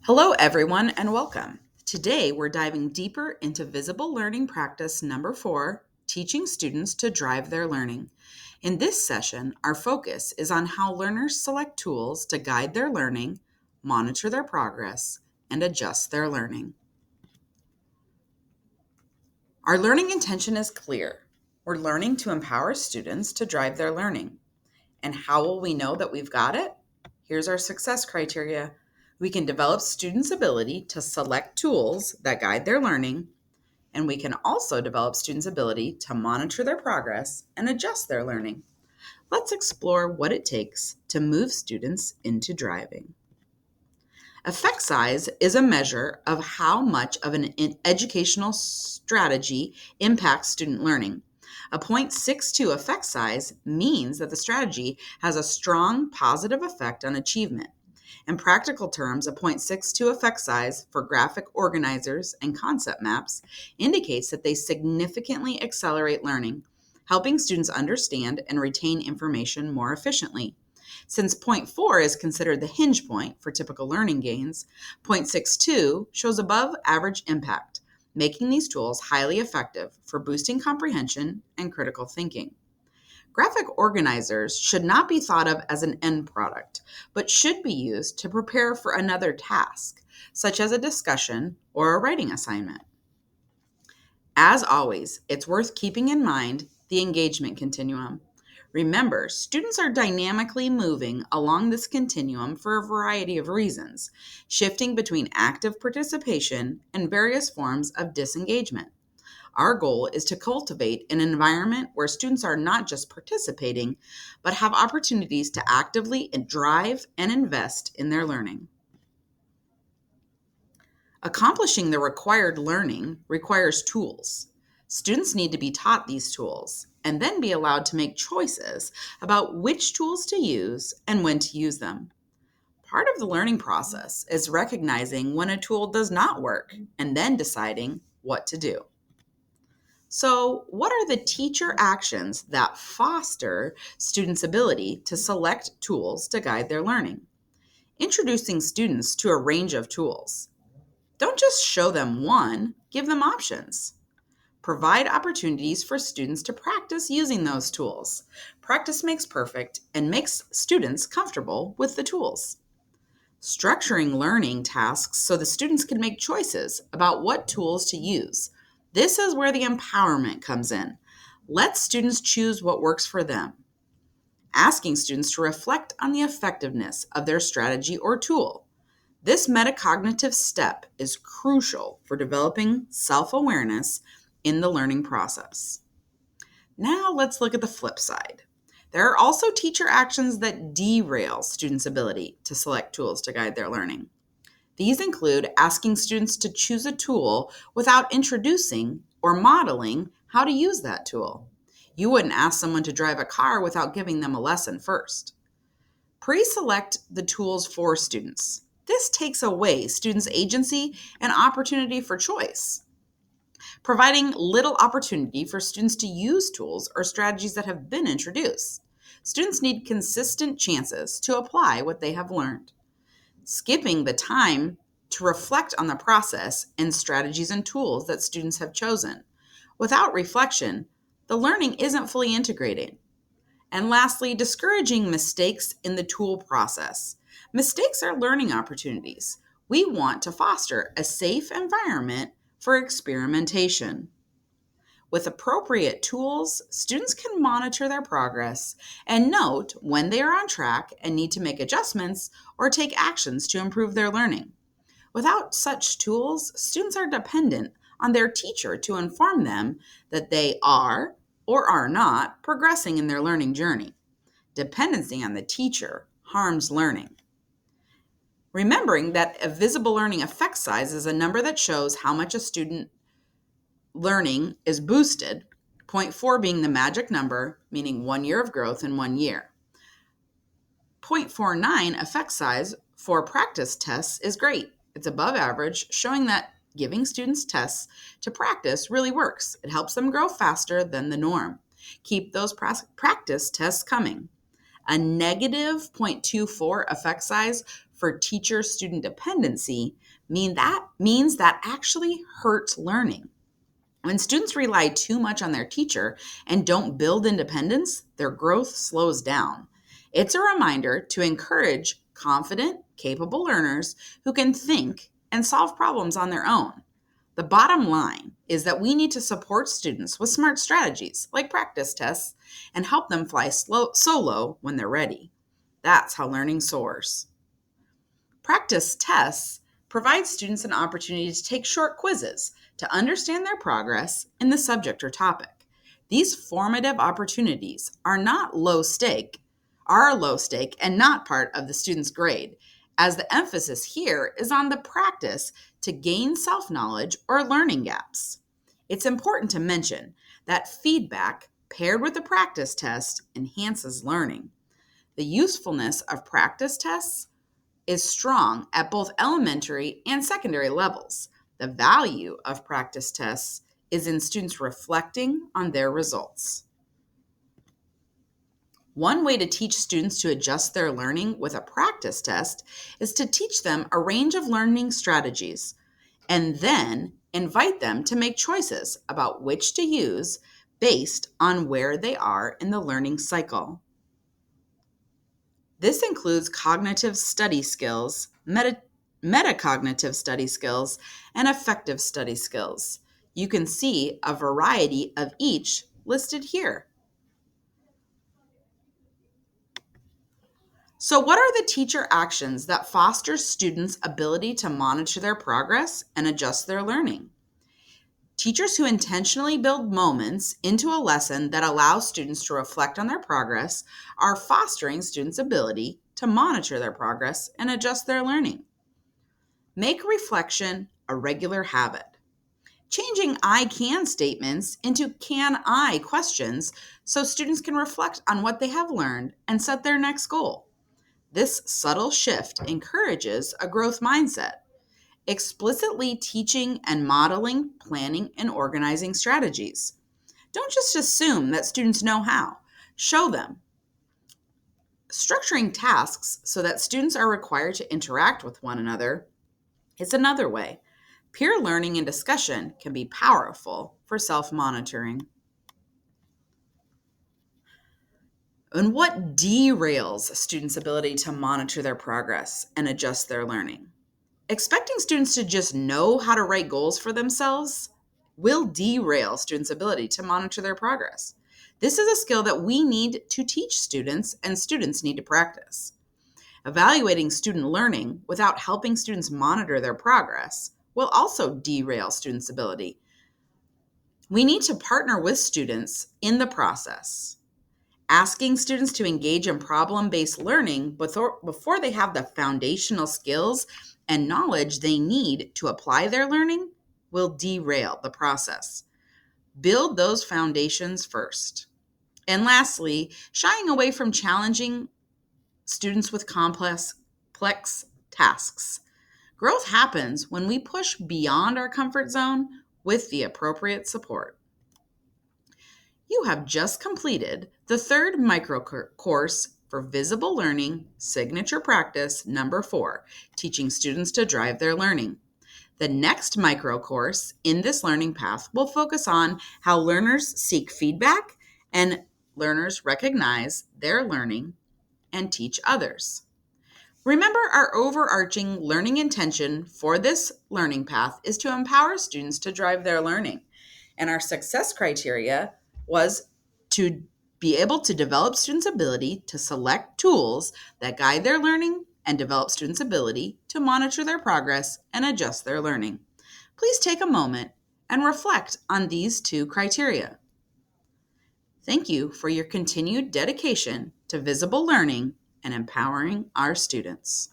Hello, everyone, and welcome. Today, we're diving deeper into visible learning practice number 4, teaching students to drive their learning. In this session, our focus is on how learners select tools to guide their learning, monitor their progress, and adjust their learning. Our learning intention is clear. We're learning to empower students to drive their learning. And how will we know that we've got it? Here's our success criteria. We can develop students' ability to select tools that guide their learning, and we can also develop students' ability to monitor their progress and adjust their learning. Let's explore what it takes to move students into driving. Effect size is a measure of how much of an educational strategy impacts student learning. A 0.62 effect size means that the strategy has a strong positive effect on achievement. In practical terms, a 0.62 effect size for graphic organizers and concept maps indicates that they significantly accelerate learning, helping students understand and retain information more efficiently. Since point 4 is considered the hinge point for typical learning gains, 0.62 shows above average impact, making these tools highly effective for boosting comprehension and critical thinking. Graphic organizers should not be thought of as an end product, but should be used to prepare for another task, such as a discussion or a writing assignment. As always, it's worth keeping in mind the engagement continuum. Remember, students are dynamically moving along this continuum for a variety of reasons, shifting between active participation and various forms of disengagement. Our goal is to cultivate an environment where students are not just participating, but have opportunities to actively drive and invest in their learning. Accomplishing the required learning requires tools. Students need to be taught these tools and then be allowed to make choices about which tools to use and when to use them. Part of the learning process is recognizing when a tool does not work and then deciding what to do. So, what are the teacher actions that foster students' ability to select tools to guide their learning? Introducing students to a range of tools. Don't just show them one, give them options. Provide opportunities for students to practice using those tools. Practice makes perfect and makes students comfortable with the tools. Structuring learning tasks so the students can make choices about what tools to use. This is where the empowerment comes in. Let students choose what works for them. Asking students to reflect on the effectiveness of their strategy or tool. This metacognitive step is crucial for developing self-awareness in the learning process. Now let's look at the flip side. There are also teacher actions that derail students' ability to select tools to guide their learning. These include asking students to choose a tool without introducing or modeling how to use that tool. You wouldn't ask someone to drive a car without giving them a lesson first. Pre-select the tools for students. This takes away students' agency and opportunity for choice, providing little opportunity for students to use tools or strategies that have been introduced. Students need consistent chances to apply what they have learned. Skipping the time to reflect on the process and strategies and tools that students have chosen. Without reflection, the learning isn't fully integrated. And lastly, discouraging mistakes in the tool process. Mistakes are learning opportunities. We want to foster a safe environment for experimentation. With appropriate tools, students can monitor their progress and note when they are on track and need to make adjustments or take actions to improve their learning. Without such tools, students are dependent on their teacher to inform them that they are or are not progressing in their learning journey. Dependency on the teacher harms learning. Remembering that a visible learning effect size is a number that shows how much a student learning is boosted, point 4 being the magic number, meaning 1 year of growth in 1 year. 0.49 effect size for practice tests is great. It's above average, showing that giving students tests to practice really works. It helps them grow faster than the norm. Keep those practice tests coming. A negative 0.24 effect size for teacher-student dependency means that actually hurts learning. When students rely too much on their teacher and don't build independence, their growth slows down. It's a reminder to encourage confident, capable learners who can think and solve problems on their own. The bottom line is that we need to support students with smart strategies like practice tests and help them fly solo when they're ready. That's how learning soars. Practice tests provide students an opportunity to take short quizzes to understand their progress in the subject or topic. These formative opportunities are low stake and not part of the student's grade, as the emphasis here is on the practice to gain self-knowledge or learning gaps. It's important to mention that feedback paired with a practice test enhances learning. The usefulness of practice tests is strong at both elementary and secondary levels. The value of practice tests is in students reflecting on their results. One way to teach students to adjust their learning with a practice test is to teach them a range of learning strategies and then invite them to make choices about which to use based on where they are in the learning cycle. This includes cognitive study skills, metacognitive study skills, and affective study skills. You can see a variety of each listed here. So, what are the teacher actions that foster students' ability to monitor their progress and adjust their learning? Teachers who intentionally build moments into a lesson that allow students to reflect on their progress are fostering students' ability to monitor their progress and adjust their learning. Make reflection a regular habit. Changing I can statements into can I questions so students can reflect on what they have learned and set their next goal. This subtle shift encourages a growth mindset. Explicitly teaching and modeling planning and organizing strategies. Don't just assume that students know how. Show them. Structuring tasks so that students are required to interact with one another is another way. Peer learning and discussion can be powerful for self-monitoring. And what derails students' ability to monitor their progress and adjust their learning? Expecting students to just know how to write goals for themselves will derail students' ability to monitor their progress. This is a skill that we need to teach students and students need to practice. Evaluating student learning without helping students monitor their progress will also derail students' ability. We need to partner with students in the process. Asking students to engage in problem-based learning before they have the foundational skills and knowledge they need to apply their learning will derail the process. Build those foundations first. And lastly, shying away from challenging students with complex tasks. Growth happens when we push beyond our comfort zone with the appropriate support. You have just completed the third micro course for Visible Learning Signature Practice number 4, teaching students to drive their learning. The next micro course in this learning path will focus on how learners seek feedback and learners recognize their learning and teach others. Remember, our overarching learning intention for this learning path is to empower students to drive their learning. And our success criteria was to be able to develop students' ability to select tools that guide their learning and develop students' ability to monitor their progress and adjust their learning. Please take a moment and reflect on these 2 criteria. Thank you for your continued dedication to visible learning and empowering our students.